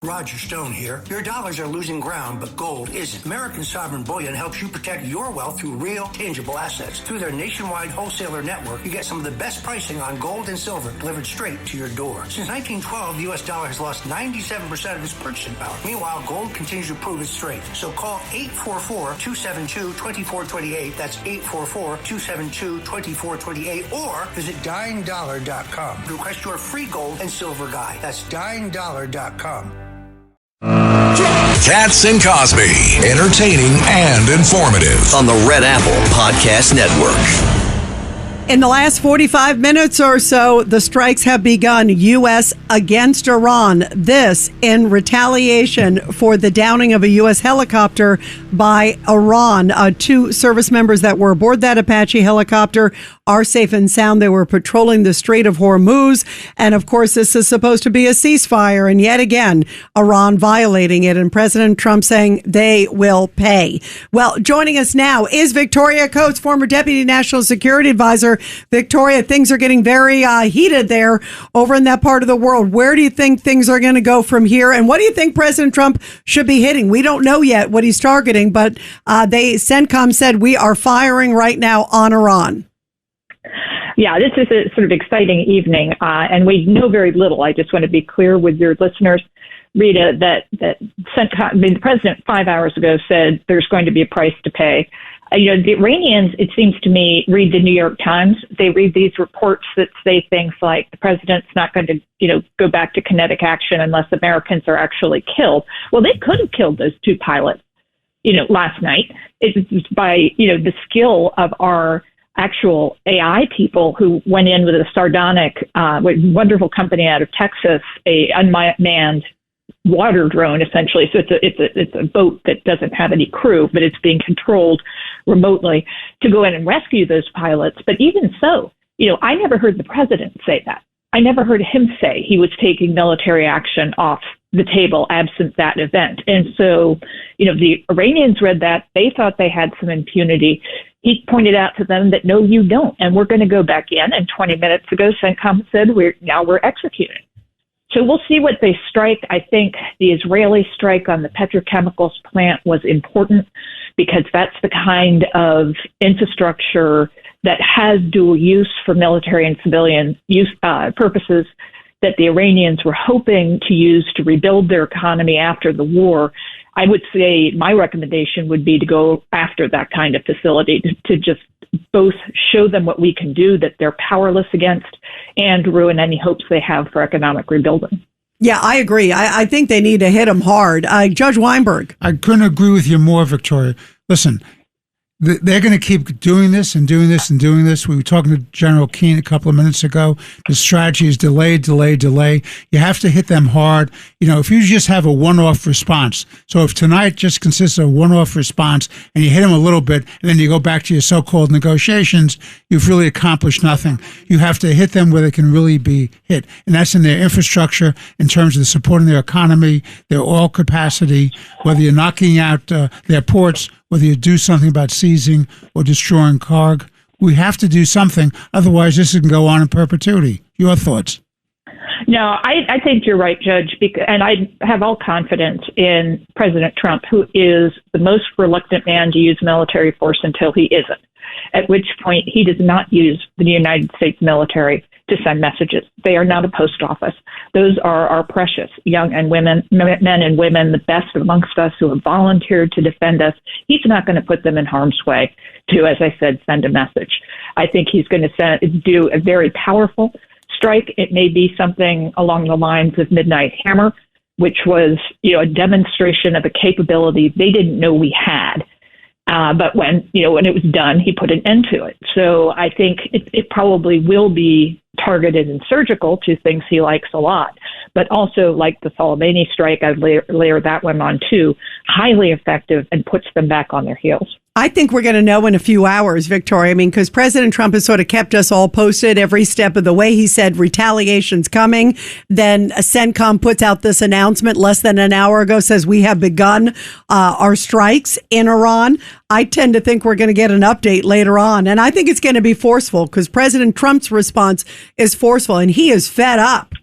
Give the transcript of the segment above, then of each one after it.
Roger Stone here. Your dollars are losing ground, but gold isn't. American Sovereign Bullion helps you protect your wealth through real, tangible assets. Through their nationwide wholesaler network, you get some of the best pricing on gold and silver delivered straight to your door. Since 1912, the U.S. dollar has lost 97% of its purchasing power. Meanwhile, gold continues to prove its strength. So call 844-272-2428. That's 844-272-2428. Or visit DyingDollar.com to request your free gold and silver guide. That's DyingDollar.com. Cats and Cosby, entertaining and informative on the Red Apple Podcast Network. In the last 45 minutes or so, the strikes have begun. U.S. against Iran. This in retaliation for the downing of a U.S. helicopter by Iran. Two service members that were aboard that Apache helicopter are safe and sound. They were patrolling the Strait of Hormuz. And of course, this is supposed to be a ceasefire. And yet again, Iran violating it. And President Trump saying they will pay. Well, joining us now is Victoria Coates, former Deputy National Security Advisor. Victoria, things are getting very heated there over in that part of the world. Where do you think things are going to go from here? And what do you think President Trump should be hitting? We don't know yet what he's targeting, but CENTCOM said we are firing right now on Iran. Yeah, this is a sort of exciting evening, and we know very little. I just want to be clear with your listeners, Rita, that CENTCOM, the president 5 hours ago said there's going to be a price to pay. The Iranians, it seems to me, read the New York Times. They read these reports that say things like the president's not going to, go back to kinetic action unless Americans are actually killed. Well, they could have killed those two pilots, last night. It's by, the skill of our actual AI people who went in with a sardonic, wonderful company out of Texas, a unmanned water drone, essentially. So it's a boat that doesn't have any crew, but it's being controlled remotely to go in and rescue those pilots. But even so, I never heard the president say that. I never heard him say he was taking military action off the table absent that event. And so, the Iranians read that. They thought they had some impunity. He pointed out to them that, no, you don't. And we're going to go back in. And 20 minutes ago, CENTCOM said, we're executing. So we'll see what they strike. I think the Israeli strike on the petrochemicals plant was important because that's the kind of infrastructure that has dual use for military and civilian use purposes that the Iranians were hoping to use to rebuild their economy after the war. I would say my recommendation would be to go after that kind of facility to just both show them what we can do that they're powerless against and ruin any hopes they have for economic rebuilding. Yeah, I agree. I think they need to hit them hard. Judge Weinberg. I couldn't agree with you more, Victoria. Listen, they're going to keep doing this and doing this and doing this. We were talking to General Keane a couple of minutes ago. The strategy is delay, delay, delay. You have to hit them hard. If you just have a one-off response. So if tonight just consists of a one-off response and you hit them a little bit and then you go back to your so-called negotiations, you've really accomplished nothing. You have to hit them where they can really be hit. And that's in their infrastructure, in terms of supporting their economy, their oil capacity, whether you're knocking out their ports, whether you do something about seizing or destroying cargo. We have to do something. Otherwise, this can go on in perpetuity. Your thoughts? No, I think you're right, Judge, and I have all confidence in President Trump, who is the most reluctant man to use military force until he isn't, at which point he does not use the United States military to send messages. They are not a post office. Those are our precious young and men and women, the best amongst us who have volunteered to defend us. He's not going to put them in harm's way to, as I said, send a message. I think he's going to do a very powerful strike. It may be something along the lines of Midnight Hammer, which was, a demonstration of a capability they didn't know we had. But when it was done, he put an end to it. So I think it probably will be targeted and surgical to things he likes a lot. But also, like the Soleimani strike, I'd layer that one on too, highly effective and puts them back on their heels. I think we're going to know in a few hours, Victoria. Because President Trump has sort of kept us all posted every step of the way. He said retaliation's coming. Then CENTCOM puts out this announcement less than an hour ago, says we have begun our strikes in Iran. I tend to think we're going to get an update later on. And I think it's going to be forceful because President Trump's response is forceful and he is fed up.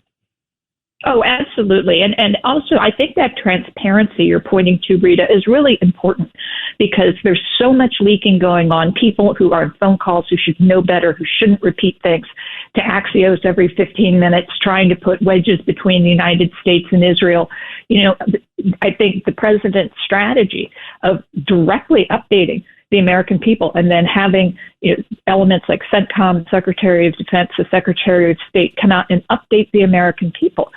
Oh, absolutely. And also, I think that transparency you're pointing to, Rita, is really important because there's so much leaking going on. People who are on phone calls who should know better, who shouldn't repeat things to Axios every 15 minutes, trying to put wedges between the United States and Israel. I think the president's strategy of directly updating the American people and then having elements like CENTCOM, Secretary of Defense, the Secretary of State come out and update the American people.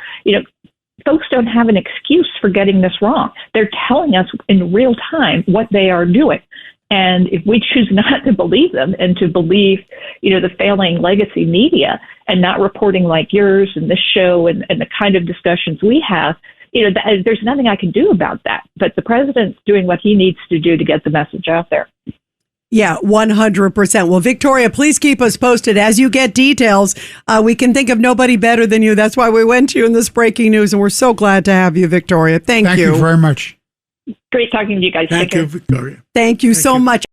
Folks don't have an excuse for getting this wrong. They're telling us in real time what they are doing. And if we choose not to believe them and to believe, the failing legacy media and not reporting like yours and this show and the kind of discussions we have, there's nothing I can do about that. But the president's doing what he needs to do to get the message out there. Yeah, 100%. Well, Victoria, please keep us posted. As you get details, we can think of nobody better than you. That's why we went to you in this breaking news, and we're so glad to have you, Victoria. Thank you. Thank you very much. Great talking to you guys. Thank you, Victoria. Thank you so much.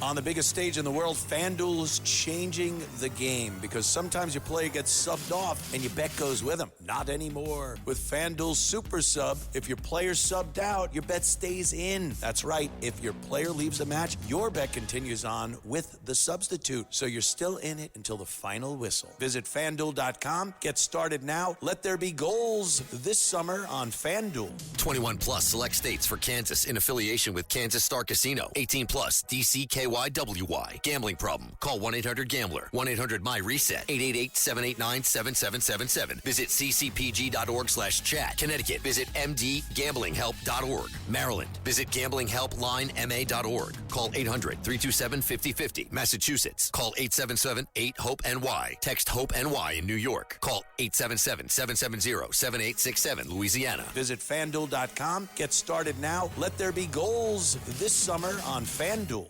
On the biggest stage in the world, FanDuel is changing the game because sometimes your player gets subbed off and your bet goes with them. Not anymore. With FanDuel Super Sub, if your player's subbed out, your bet stays in. That's right. If your player leaves the match, your bet continues on with the substitute. So you're still in it until the final whistle. Visit FanDuel.com. Get started now. Let there be goals this summer on FanDuel. 21 plus select states for Kansas in affiliation with Kansas Star Casino. 18 plus DCKYWY. Gambling problem? Call 1-800-GAMBLER. 1-800-MY-RESET. 888-789-7777. Visit ccpg.org/chat. Connecticut. Visit mdgamblinghelp.org. Maryland. Visit gamblinghelplinema.org. Call 800-327-5050. Massachusetts. Call 877-8-HOPE-NY. Text HOPE-NY in New York. Call 877-770-7867. Louisiana. Visit FanDuel.com. Get started now. Let there be goals this summer on FanDuel.